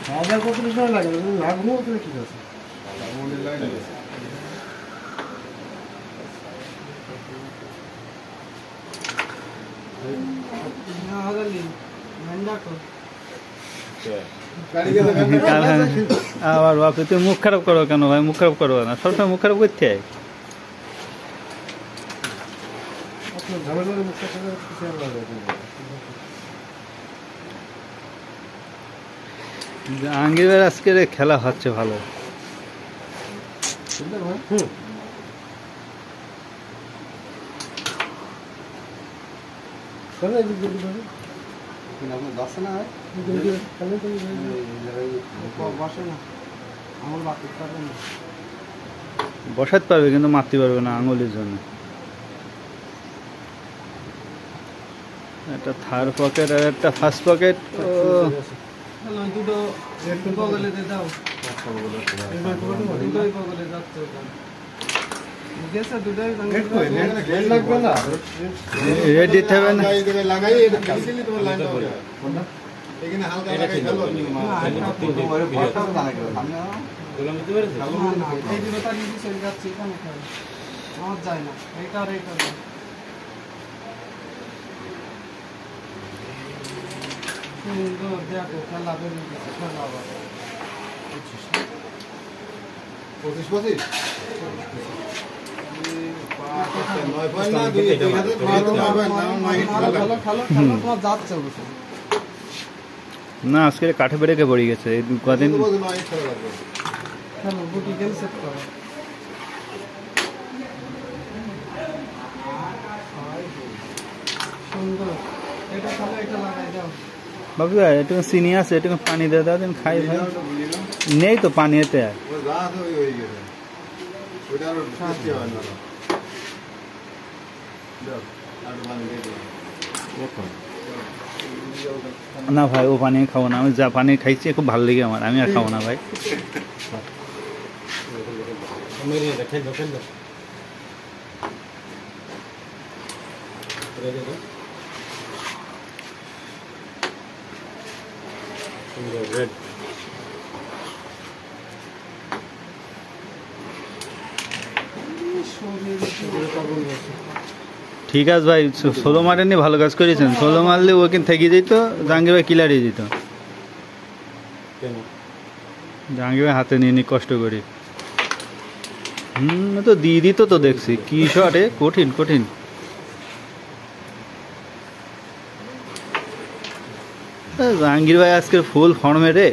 হাজার কত সময় লাগে না ঘুমো তো ঠিক আছে আবার বাপরে তুমি মুখ খারাপ করো কেন ভাই? মুখ খারাপ করো না, সবসময় মুখ খারাপ করতে হয়। জাহাঙ্গীরের আজকের খেলা হচ্ছে ভালো। বসাতে পারবে কিন্তু মারতে পারবে না আঙুলের জন্য। একটা থার্ড পকেট আর একটা ফার্স্ট পকেট। রেড দিতে হবে না? না আজকে কাঠে বেড়ে পড়ে গেছে এই কদিন। বাবু একটু চিনি আছে, একটু পানি দিয়ে দাও, খাই ভাই। নেই তো পানি এতে। না ভাই ও পানি খাবো না, আমি যা পানি খাইছি খুব ভালো লেগে আমার, আমি আর খাবো না ভাই। ঠিক আছে ভাই, 16 মারেননি, ভালো কাজ করেছেন। 16 মারলে ওখান থেকে যেত, জাহাঙ্গীর ভাই কিলারিয়ে যেত। জাহাঙ্গীর ভাই হাতে নিয়ে নি কষ্ট করি। তো দিয়ে দিত তো দেখছি কি শটে, কঠিন কঠিন। জাহাঙ্গীর ভাই আজকের ফুল ফর্মে রে।